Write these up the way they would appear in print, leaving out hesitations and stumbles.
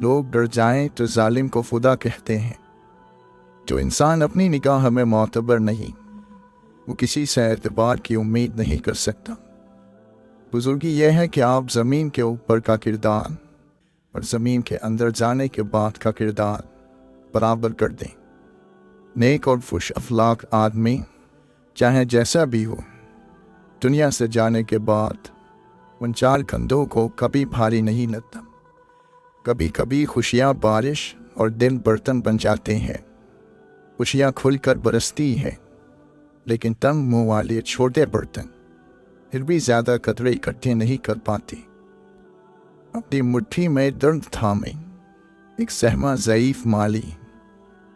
لوگ ڈر جائیں تو ظالم کو خدا کہتے ہیں۔ جو انسان اپنی نگاہ میں معتبر نہیں، وہ کسی سے اعتبار کی امید نہیں کر سکتا۔ بزرگی یہ ہے کہ آپ زمین کے اوپر کا کردار اور زمین کے اندر جانے کے بعد کا کردار برابر کر دیں۔ نیک اور خوش اخلاق آدمی چاہے جیسا بھی ہو، دنیا سے جانے کے بعد ان چار کندھوں کو کبھی بھاری نہیں لگتا۔ کبھی کبھی خوشیاں بارش اور دل برتن بن جاتے ہیں، خوشیاں کھل کر برستی ہیں، لیکن تنگ منہ والے چھوٹے برتن پھر بھی زیادہ قطرے اکٹھے نہیں کر پاتے۔ اپنی مٹھی میں درد تھامے ایک سہما ضعیف مالی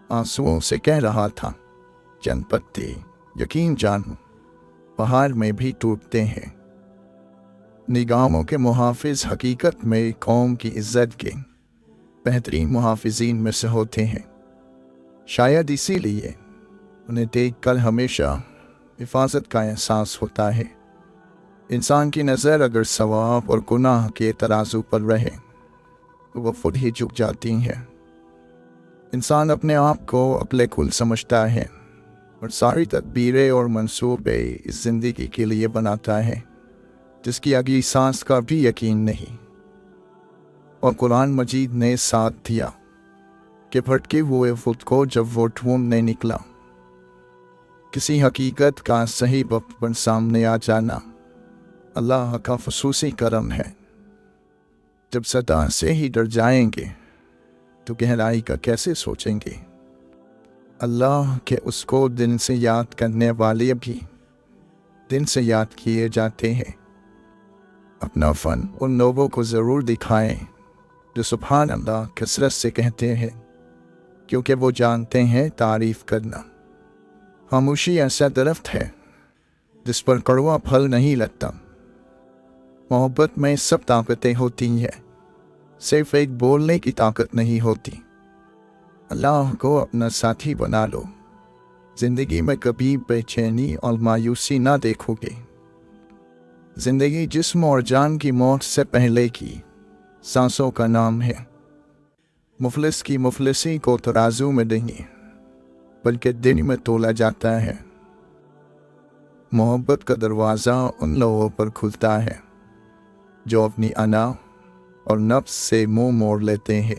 آنسوؤں سے کہہ رہا تھا، چند پتے یقین جانو پہاڑ میں بھی ٹوٹتے ہیں۔ نگاہوں کے محافظ حقیقت میں قوم کی عزت کے بہترین محافظین میں سے ہوتے ہیں۔ شاید اسی لیے انہیں دیکھ کر ہمیشہ حفاظت کا احساس ہوتا ہے۔ انسان کی نظر اگر ثواب اور گناہ کے ترازو پر رہے تو وہ خود ہی جھک جاتی ہے۔ انسان اپنے آپ کو عقل کل سمجھتا ہے اور ساری تدبیریں اور منصوبے اس زندگی کے لیے بناتا ہے جس کی اگلی سانس کا بھی یقین نہیں۔ اور قرآن مجید نے ساتھ دیا کہ بھٹکے ہوئے خود کو جب وہ ڈھونڈنے نکلا۔ کسی حقیقت کا صحیح وقت پر سامنے آ جانا اللہ کا خصوصی کرم ہے۔ جب صدا سے ہی ڈر جائیں گے تو گہرائی کا کیسے سوچیں گے؟ اللہ کے اس کو دن سے یاد کرنے والے بھی دن سے یاد کیے جاتے ہیں۔ اپنا فن ان لوگوں کو ضرور دکھائیں جو سبحان اللہ کثرت سے کہتے ہیں، کیونکہ وہ جانتے ہیں تعریف کرنا۔ خاموشی ایسا درخت ہے جس پر کڑوا پھل نہیں لگتا۔ محبت میں سب طاقتیں ہوتی ہیں، صرف ایک بولنے کی طاقت نہیں ہوتی۔ اللہ کو اپنا ساتھی بنا لو، زندگی میں کبھی بے چینی اور مایوسی نہ دیکھو گے۔ زندگی جسم اور جان کی موت سے پہلے کی سانسوں کا نام ہے۔ مفلس کی مفلسی کو ترازو میں نہیں بلکہ دل میں تولا جاتا ہے۔ محبت کا دروازہ ان لوگوں پر کھلتا ہے جو اپنی انا اور نفس سے منہ موڑ لیتے ہیں۔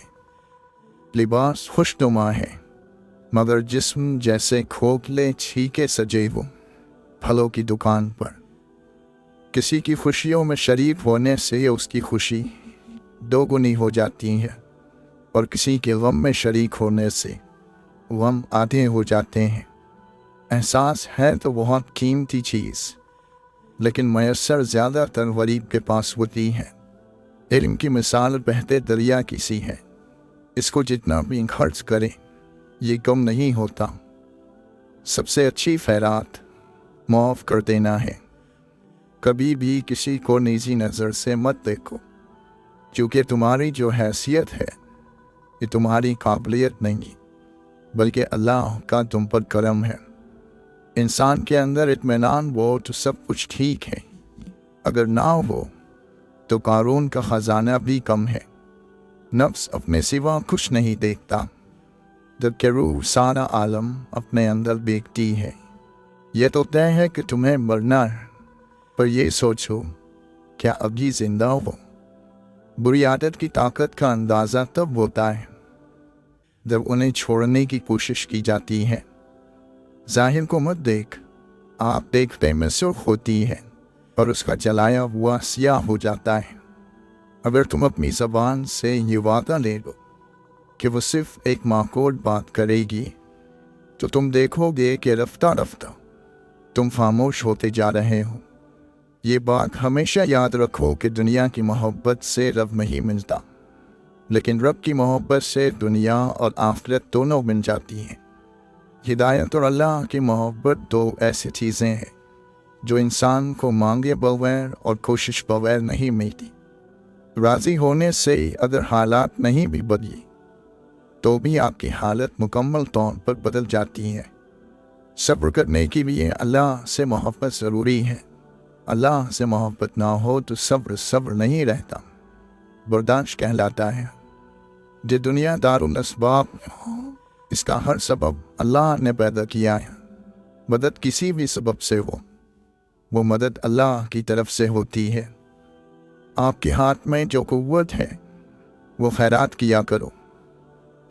لباس خوشنما ہے مگر جسم جیسے کھوکھلے چھیکے سجے ہو پھلوں کی دکان پر۔ کسی کی خوشیوں میں شریک ہونے سے اس کی خوشی دو گنی ہو جاتی ہے، اور کسی کے غم میں شریک ہونے سے غم آدھے ہو جاتے ہیں۔ احساس ہے تو بہت قیمتی چیز، لیکن میسر زیادہ تر غریب کے پاس ہوتی ہے۔ علم کی مثال بہتے دریا کی سی ہے، اس کو جتنا بھی خرچ کرے یہ کم نہیں ہوتا۔ سب سے اچھی خیرات معاف کر دینا ہے۔ کبھی بھی کسی کو نجی نظر سے مت دیکھو، کیونکہ تمہاری جو حیثیت ہے یہ تمہاری قابلیت نہیں بلکہ اللہ کا تم پر کرم ہے۔ انسان کے اندر اطمینان ہو تو سب کچھ ٹھیک ہے، اگر نہ ہو تو قارون کا خزانہ بھی کم ہے۔ نفس اپنے سوا کچھ نہیں دیکھتا، جبکہ روح سارا عالم اپنے اندر دیکھتی ہے۔ یہ تو طے ہے کہ تمہیں مرنا ہے، پر یہ سوچو کیا ابھی زندہ ہو؟ بری عادت کی طاقت کا اندازہ تب ہوتا ہے جب انہیں چھوڑنے کی کوشش کی جاتی ہے۔ ظاہر کو مت دیکھ، آپ دیکھتے میں سرخ ہوتی ہے اور اس کا جلایا ہوا سیاہ ہو جاتا ہے۔ اگر تم اپنی زبان سے یہ وعدہ لے لو کہ وہ صرف ایک معقول بات کرے گی تو تم دیکھو گے کہ رفتہ رفتہ تم خاموش ہوتے جا رہے ہو۔ یہ بات ہمیشہ یاد رکھو کہ دنیا کی محبت سے رب نہیں ملتا، لیکن رب کی محبت سے دنیا اور آخرت دونوں مل جاتی ہیں۔ ہدایت اور اللہ کی محبت دو ایسی چیزیں ہیں جو انسان کو مانگے بغیر اور کوشش بغیر نہیں ملتی۔ راضی ہونے سے اگر حالات نہیں بھی بدلی تو بھی آپ کی حالت مکمل طور پر بدل جاتی ہے۔ صبر کرنے کے لیے اللہ سے محبت ضروری ہے۔ اللہ سے محبت نہ ہو تو صبر نہیں رہتا، برداشت کہلاتا ہے۔ جو دنیا دارُل اسباب اس کا ہر سبب اللہ نے پیدا کیا ہے۔ مدد کسی بھی سبب سے ہو، وہ مدد اللہ کی طرف سے ہوتی ہے۔ آپ کے ہاتھ میں جو قوت ہے وہ خیرات کیا کرو۔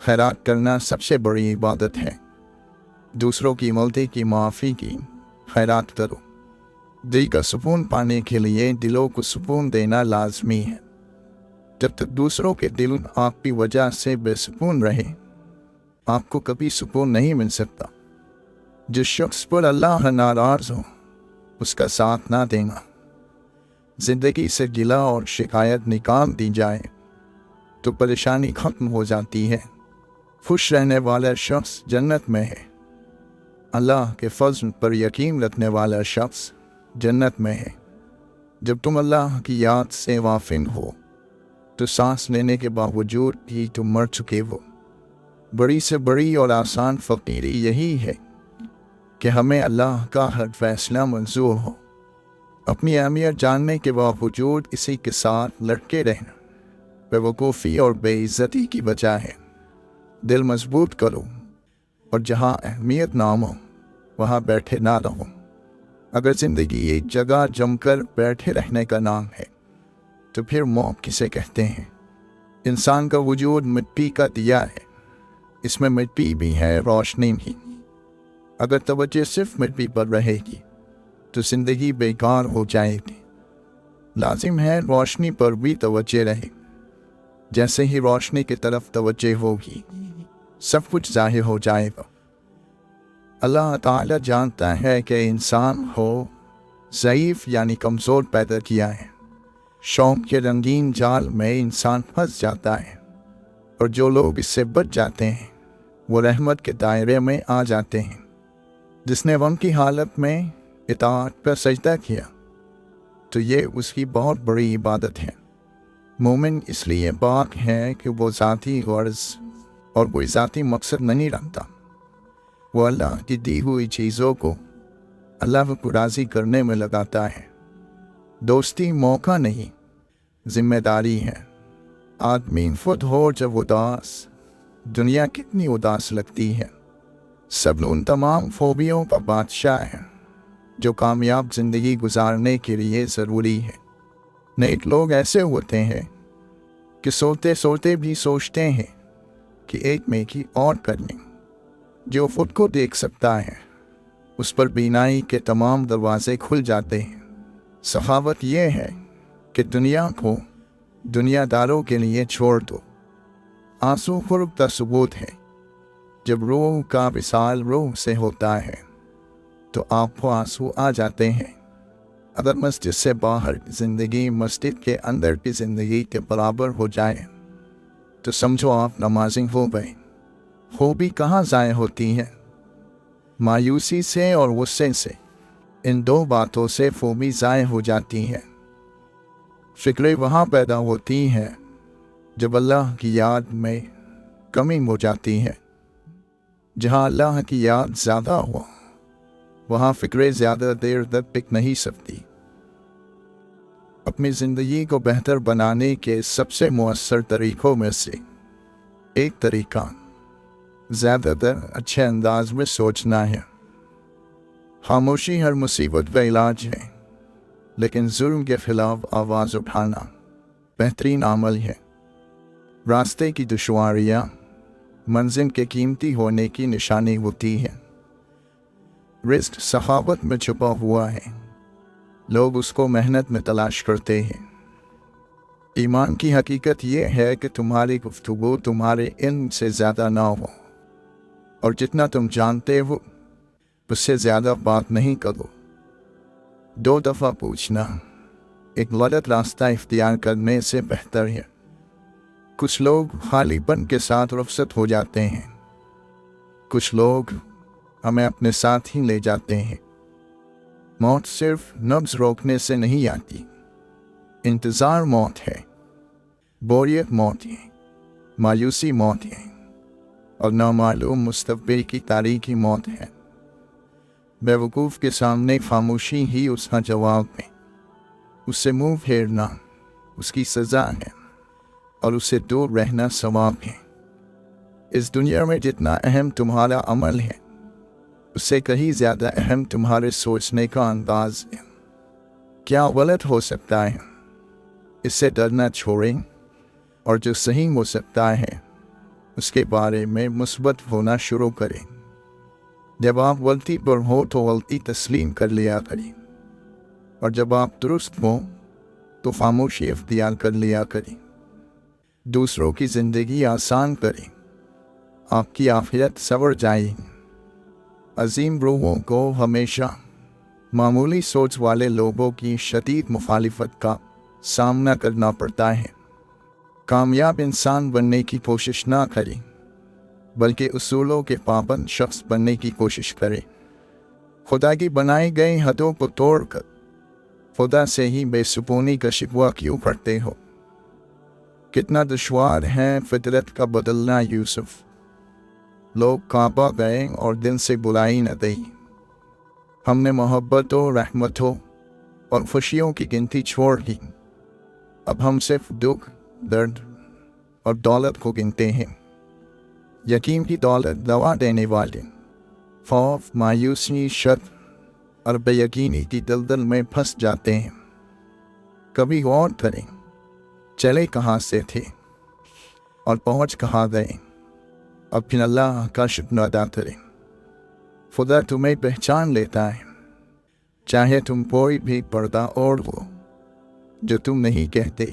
خیرات کرنا سب سے بڑی عبادت ہے۔ دوسروں کی غلطی کی معافی کی خیرات کرو۔ دل کا سکون پانے کے لیے دلوں کو سکون دینا لازمی ہے۔ جب تک دوسروں کے دل آپ کی وجہ سے بے سکون رہے، آپ کو کبھی سکون نہیں مل سکتا۔ جس شخص پر اللہ ناراض ہو اس کا ساتھ نہ دینا۔ زندگی سے گلہ اور شکایت نکال دی جائے تو پریشانی ختم ہو جاتی ہے۔ خوش رہنے والا شخص جنت میں ہے۔ اللہ کے فضل پر یقین رکھنے والا شخص جنت میں ہے۔ جب تم اللہ کی یاد سے غافل ہو تو سانس لینے کے باوجود بھی تم مر چکے ہو۔ بڑی سے بڑی اور آسان فقیری یہی ہے کہ ہمیں اللہ کا ہر فیصلہ منظور ہو۔ اپنی اہمیت جاننے کے باوجود اسی کے ساتھ لٹکے رہنا بیوقوفی اور بے عزتی کی وجہ ہے۔ دل مضبوط کرو اور جہاں اہمیت نہ ہو وہاں بیٹھے نہ رہو۔ اگر زندگی ایک جگہ جم کر بیٹھے رہنے کا نام ہے تو پھر موت کسے کہتے ہیں؟ انسان کا وجود مٹی کا دیا ہے، اس میں مٹی بھی ہے، روشنی بھی۔ اگر توجہ صرف مٹی پر رہے گی تو زندگی بیکار ہو جائے گی۔ لازم ہے روشنی پر بھی توجہ رہے۔ جیسے ہی روشنی کی طرف توجہ ہوگی سب کچھ ظاہر ہو جائے گا۔ اللہ تعالی جانتا ہے کہ انسان کو ضعیف یعنی کمزور پیدا کیا ہے۔ شوق کے رنگین جال میں انسان پھنس جاتا ہے، اور جو لوگ اس سے بچ جاتے ہیں وہ رحمت کے دائرے میں آ جاتے ہیں۔ جس نے غم کی حالت میں اطاعت پر سجدہ کیا تو یہ اس کی بہت بڑی عبادت ہے۔ مومن اس لیے پاک ہے کہ وہ ذاتی غرض اور کوئی ذاتی مقصد نہیں رکھتا۔ وہ اللہ کی دی ہوئی چیزوں کو اللہ کو راضی کرنے میں لگاتا ہے۔ دوستی موقع نہیں، ذمہ داری ہے۔ آدمی خود ہو جب اداس، دنیا کتنی اداس لگتی ہے۔ صبر ان تمام خوبیوں کا بادشاہ ہے جو کامیاب زندگی گزارنے کے لیے ضروری ہے۔ نیک لوگ ایسے ہوتے ہیں کہ سوتے سوتے بھی سوچتے ہیں کہ ایک نیکی اور کر لیں۔ جو خود کو دیکھ سکتا ہے اس پر بینائی کے تمام دروازے کھل جاتے ہیں۔ سخاوت یہ ہے کہ دنیا کو دنیا داروں کے لیے چھوڑ دو۔ آنسو قرب کا ثبوت ہے۔ جب روح کا وصال روح سے ہوتا ہے تو آپ کو آنسو آ جاتے ہیں۔ اگر مسجد سے باہر کی زندگی مسجد کے اندر کی زندگی کے برابر ہو جائے تو سمجھو آپ نمازی ہو گئے۔ خوبی کہاں ضائع ہوتی ہے؟ مایوسی سے اور غصے سے۔ ان دو باتوں سے خوبی ضائع ہو جاتی ہے۔ فکریں وہاں پیدا ہوتی ہیں جب اللہ کی یاد میں کمی ہو جاتی ہے۔ جہاں اللہ کی یاد زیادہ ہو وہاں فکریں زیادہ دیر تک ٹک نہیں سکتی۔ اپنی زندگی کو بہتر بنانے کے سب سے مؤثر طریقوں میں سے ایک طریقہ زیادہ تر اچھے انداز میں سوچنا ہے۔ خاموشی ہر مصیبت کا علاج ہے، لیکن ظلم کے خلاف آواز اٹھانا بہترین عمل ہے۔ راستے کی دشواریاں منزل کے قیمتی ہونے کی نشانی ہوتی ہے۔ رزق سخاوت میں چھپا ہوا ہے، لوگ اس کو محنت میں تلاش کرتے ہیں۔ ایمان کی حقیقت یہ ہے کہ تمہاری گفتگو تمہارے علم سے زیادہ نہ ہو، اور جتنا تم جانتے ہو اس سے زیادہ بات نہیں کرو۔ 2 دفعہ پوچھنا ایک غلط راستہ اختیار کرنے سے بہتر ہے۔ کچھ لوگ خالی پن کے ساتھ رخصت ہو جاتے ہیں، کچھ لوگ ہمیں اپنے ساتھ ہی لے جاتے ہیں۔ موت صرف نبض روکنے سے نہیں آتی، انتظار موت ہے، بوریت موت ہے، مایوسی موت ہے، اور نامعلوم مستقبل کی تاریخی موت ہے۔ بیوقوف کے سامنے خاموشی ہی اس کا جواب ہے۔ اس سے منہ پھیرنا اس کی سزا ہے، اور اسے دور رہنا ثواب ہے۔ اس دنیا میں جتنا اہم تمہارا عمل ہے اس سے کہیں زیادہ اہم تمہارے سوچنے کا انداز ہے۔ کیا غلط ہو سکتا ہے اس سے ڈرنا چھوڑیں، اور جو صحیح ہو سکتا ہے اس کے بارے میں مثبت ہونا شروع کریں۔ جب آپ غلطی پر ہو تو غلطی تسلیم کر لیا کریں، اور جب آپ درست ہوں تو خاموشی اختیار کر لیا کریں۔ دوسروں کی زندگی آسان کریں، آپ کی آخرت سنور جائے۔ عظیم روحوں کو ہمیشہ معمولی سوچ والے لوگوں کی شدید مخالفت کا سامنا کرنا پڑتا ہے۔ کامیاب انسان بننے کی کوشش نہ کریں، بلکہ اصولوں کے پابند شخص بننے کی کوشش کریں۔ خدا کی بنائی گئی حدوں کو توڑ کر خدا سے ہی بے سکونی کا شکوہ کیوں کرتے ہو؟ کتنا دشوار ہے فطرت کا بدلنا یوسف۔ لوگ کعبہ گئے اور دل سے بلائی نہ دی۔ ہم نے محبتوں، رحمتوں اور خوشیوں کی گنتی چھوڑ دی۔ اب ہم صرف دکھ، درد اور دولت کو گنتے ہیں۔ یقین کی دولت دوا دینے والے خوف، مایوسی، شک اور بے یقینی کی دلدل میں پھنس جاتے ہیں۔ کبھی غور کریں، چلے کہاں سے تھے اور پہنچ کہاں گئے؟ اب پھر اللہ کا شکر ادا کریں۔ خدا تمہیں پہچان لیتا ہے، چاہے تم کوئی بھی پردہ اوڑھ ہو۔ جو تم نہیں کہتے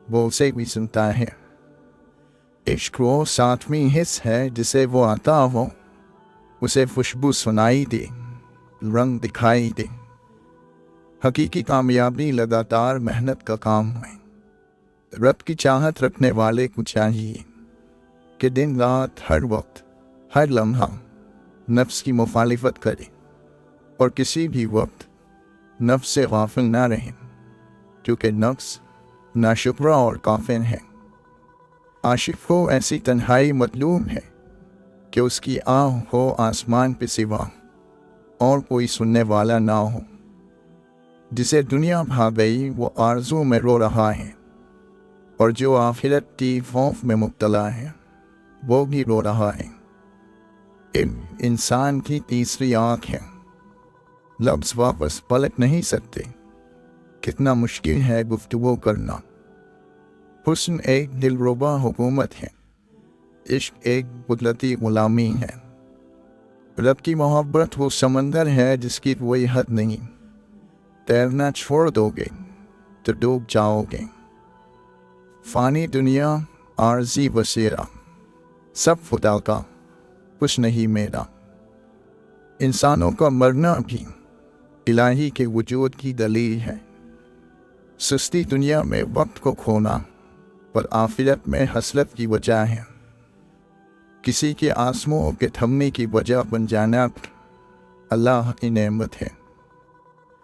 وہ اسے بھی سنتا ہے۔ عشق وہ ساتویں حص ہے جسے وہ عطا ہو، اسے خوشبو سنائی دے، رنگ دکھائی دے۔ حقیقی کامیابی لگاتار محنت کا کام ہے۔ رب کی چاہت رکھنے والے کو چاہیے کہ دن رات، ہر وقت، ہر لمحہ نفس کی مخالفت کرے، اور کسی بھی وقت نفس سے غافل نہ رہیں، کیونکہ نفس ناشکرا اور کافر ہے۔ عاشق کو ایسی تنہائی مطلوب ہے کہ اس کی آہ ہو آسمان پہ سوا اور کوئی سننے والا نہ ہو۔ جسے دنیا بھا گئی وہ آرزو میں رو رہا ہے، اور جو آخرت کی خوف میں مبتلا ہے وہ بھی رو رہا ہے۔ انسان کی تیسری آنکھ ہے، لفظ واپس پلٹ نہیں سکتے۔ کتنا مشکل ہے گفتگو کرنا۔ حسن ایک دلربا حکومت ہے، عشق ایک قدرتی غلامی ہے۔ رب کی محبت وہ سمندر ہے جس کی کوئی حد نہیں۔ تیرنا چھوڑ دو گے تو ڈوب جاؤ گے۔ فانی دنیا، عارضی بصیرہ، سب خدا کا، کچھ نہیں میرا۔ انسانوں کا مرنا بھی الہی کے وجود کی دلیل ہے۔ سستی دنیا میں وقت کو کھونا پر آخرت میں حسرت کی وجہ ہے۔ کسی کے آنسوؤں کے تھمنے کی وجہ بن جانا اللہ کی نعمت ہے۔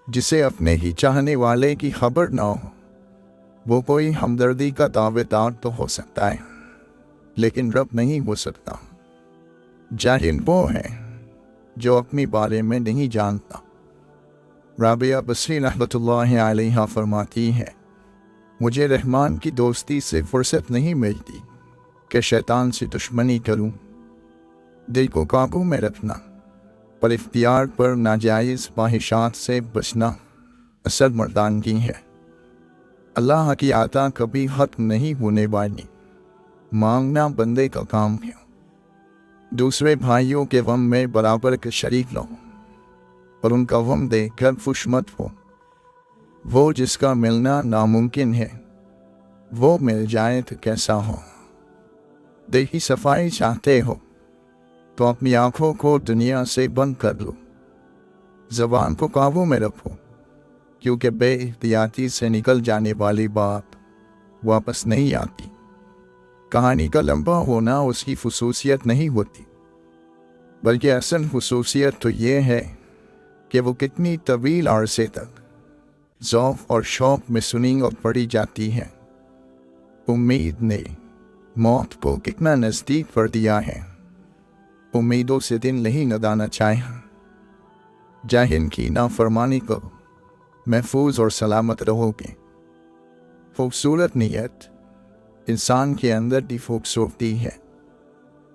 جسے اپنے ہی چاہنے والے کی خبر نہ ہو وہ کوئی ہمدردی کا دعوے دار تو ہو سکتا ہے، لیکن رب نہیں ہو سکتا۔ جاہل وہ ہے جو اپنے بارے میں نہیں جانتا۔ رابعہ بصری رحمۃ اللہ علیہ فرماتی ہے، مجھے رحمان کی دوستی سے فرصت نہیں ملتی کہ شیطان سے دشمنی کروں۔ دل کو قابو میں رکھنا، پر اختیار پر ناجائز خواہشات سے بچنا اصل مردانگی ہے۔ اللہ کی عطا کبھی ختم نہیں ہونے والی، مانگنا بندے کا کام ہے۔ دوسرے بھائیوں کے غم میں برابر کے شریک رہو، اور ان کا غم دیکھ کر خوش مت ہو۔ وہ جس کا ملنا ناممکن ہے وہ مل جائے تو کیسا ہو۔ دل کی صفائی چاہتے ہو تو اپنی آنکھوں کو دنیا سے بند کر لو۔ زبان کو قابو میں رکھو، کیونکہ بے احتیاطی سے نکل جانے والی بات واپس نہیں آتی۔ کہانی کا لمبا ہونا اس کی خصوصیت نہیں ہوتی، بلکہ اصل خصوصیت تو یہ ہے کہ وہ کتنی طویل عرصے تک ذوق اور شوق میں سنی اور پڑھی جاتی ہے۔ امید نے موت کو کتنا نزدیک کر دیا ہے۔ امیدوں سے دل نہیں لگانا چاہیے۔ جاہل کی نافرمانی کو محفوظ اور سلامت رہو گے۔ خوبصورت نیت انسان کے اندر کی خوبصورتی ہے۔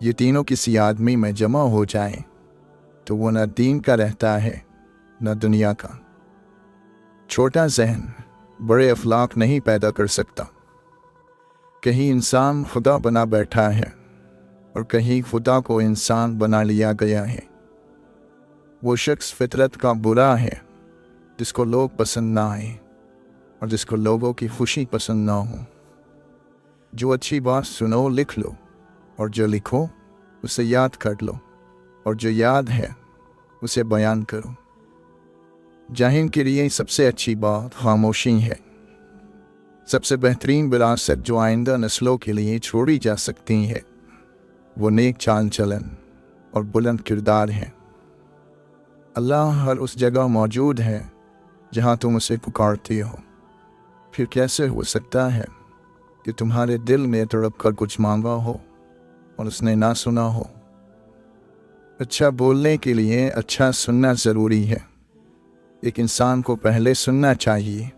یہ تینوں کسی آدمی میں جمع ہو جائیں تو وہ نہ دین کا رہتا ہے نہ دنیا کا۔ چھوٹا ذہن بڑے اخلاق نہیں پیدا کر سکتا۔ کہیں انسان خدا بنا بیٹھا ہے اور کہیں خدا کو انسان بنا لیا گیا ہے۔ وہ شخص فطرت کا برا ہے جس کو لوگ پسند نہ آئیں اور جس کو لوگوں کی خوشی پسند نہ ہو۔ جو اچھی بات سنو لکھ لو، اور جو لکھو اسے یاد کر لو، اور جو یاد ہے اسے بیان کرو۔ جاہل کے لیے سب سے اچھی بات خاموشی ہے۔ سب سے بہترین وراثت جو آئندہ نسلوں کے لیے چھوڑی جا سکتی ہے وہ نیک چال چلن اور بلند کردار ہے۔ اللہ ہر اس جگہ موجود ہے جہاں تم اسے پکارتے ہو۔ پھر کیسے ہو سکتا ہے کہ تمہارے دل میں تڑپ کر کچھ مانگا ہو اور اس نے نہ سنا ہو؟ اچھا بولنے کے لیے اچھا سننا ضروری ہے۔ ایک انسان کو پہلے سننا چاہیے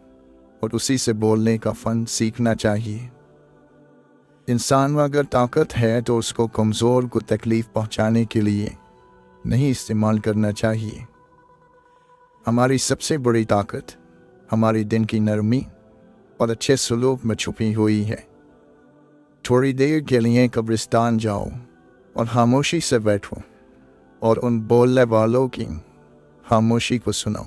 اور اسی سے بولنے کا فن سیکھنا چاہیے۔ انسان میں اگر طاقت ہے تو اس کو کمزور کو تکلیف پہنچانے کے لیے نہیں استعمال کرنا چاہیے۔ ہماری سب سے بڑی طاقت ہماری دل کی نرمی اور اچھے سلوک میں چھپی ہوئی ہے۔ تھوڑی دیر کے لیے قبرستان جاؤ اور خاموشی سے بیٹھو اور ان بولنے والوں کی خاموشی کو سنو۔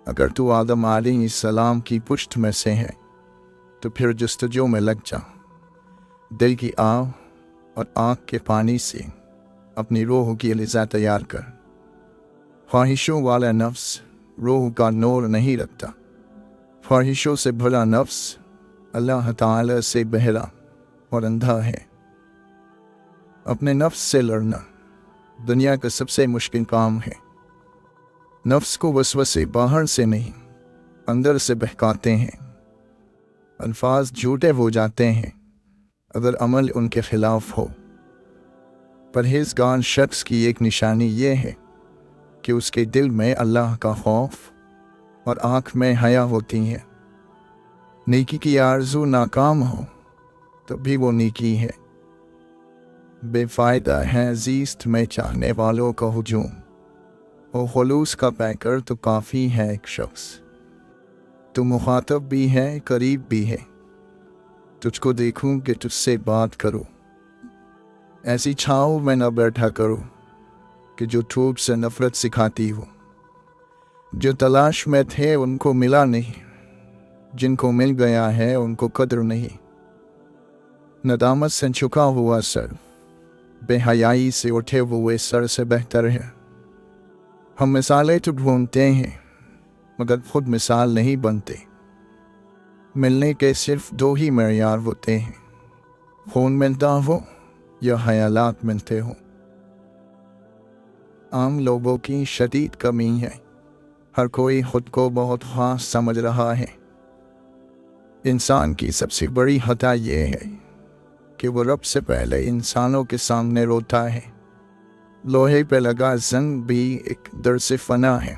اگر تو آدم علیہ السلام کی پشت میں سے ہے تو پھر جستجو میں لگ جا۔ دل کی آہ اور آنکھ کے پانی سے اپنی روح کی غذا تیار کر۔ خواہشوں والا نفس روح کا نور نہیں رکھتا۔ خواہشوں سے بھرا نفس اللہ تعالی سے بہرا اور اندھا ہے۔ اپنے نفس سے لڑنا دنیا کا سب سے مشکل کام ہے۔ نفس کو وسوسے باہر سے نہیں اندر سے بہکاتے ہیں۔ الفاظ جھوٹے ہو جاتے ہیں اگر عمل ان کے خلاف ہو۔ پرہیزگار شخص کی ایک نشانی یہ ہے کہ اس کے دل میں اللہ کا خوف اور آنکھ میں حیا ہوتی ہے۔ نیکی کی آرزو ناکام ہو تو بھی وہ نیکی ہے۔ بے فائدہ ہے زیست میں چاہنے والوں کا ہجوم، اور خلوص کا پیکر تو کافی ہے ایک شخص۔ تو مخاطب بھی ہے قریب بھی ہے، تجھ کو دیکھوں کہ تجھ سے بات کرو۔ ایسی چھاؤں میں نہ بیٹھا کرو کہ جو ٹھوٹ سے نفرت سکھاتی ہو۔ جو تلاش میں تھے ان کو ملا نہیں، جن کو مل گیا ہے ان کو قدر نہیں۔ ندامت سے جھکا ہوا سر بے حیائی سے اٹھے ہوئے سر سے بہتر ہے۔ ہم مثالیں تو ڈھونڈتے ہیں مگر خود مثال نہیں بنتے۔ ملنے کے صرف دو ہی معیار ہوتے ہیں، خون ملتا ہو یا خیالات ملتے ہوں۔ عام لوگوں کی شدید کمی ہے، ہر کوئی خود کو بہت خاص سمجھ رہا ہے۔ انسان کی سب سے بڑی خطا یہ ہے کہ وہ رب سے پہلے انسانوں کے سامنے روتا ہے۔ لوہے پہ لگا زنگ بھی ایک درس فنا ہے۔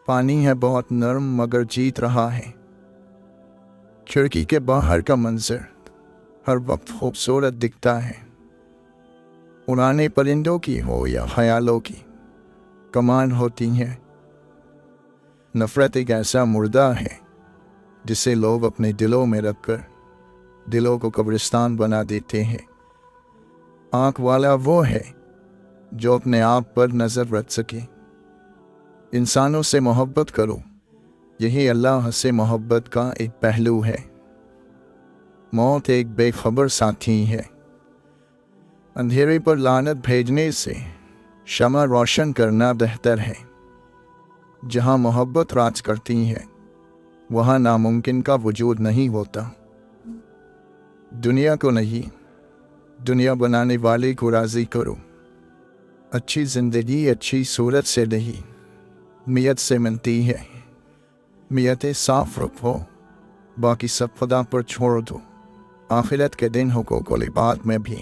پانی ہے بہت نرم مگر جیت رہا ہے۔ کھڑکی کے باہر کا منظر ہر وقت خوبصورت دکھتا ہے۔ اڑانے پرندوں کی ہو یا خیالوں کی، کمان ہوتی ہے۔ نفرت ایک ایسا مردہ ہے جسے لوگ اپنے دلوں میں رکھ کر دلوں کو قبرستان بنا دیتے ہیں۔ آنکھ والا وہ ہے جو اپنے آپ پر نظر رکھ سکے۔ انسانوں سے محبت کرو، یہی اللہ سے محبت کا ایک پہلو ہے۔ موت ایک بے خبر ساتھی ہے۔ اندھیرے پر لعنت بھیجنے سے شمع روشن کرنا بہتر ہے۔ جہاں محبت راج کرتی ہے وہاں ناممکن کا وجود نہیں ہوتا۔ دنیا کو نہیں، دنیا بنانے والے کو راضی کرو۔ اچھی زندگی اچھی صورت سے نہیں، نیت سے ملتی ہے۔ نیتیں صاف رکھو، باقی سب خدا پر چھوڑ دو۔ آخرت کے دن حقوق العباد میں بھی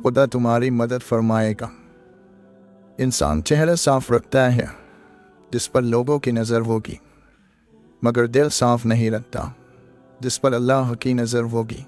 خدا تمہاری مدد فرمائے گا۔ انسان چہرہ صاف رکھتا ہے جس پر لوگوں کی نظر ہوگی، مگر دل صاف نہیں رکھتا جس پر اللہ کی نظر ہوگی۔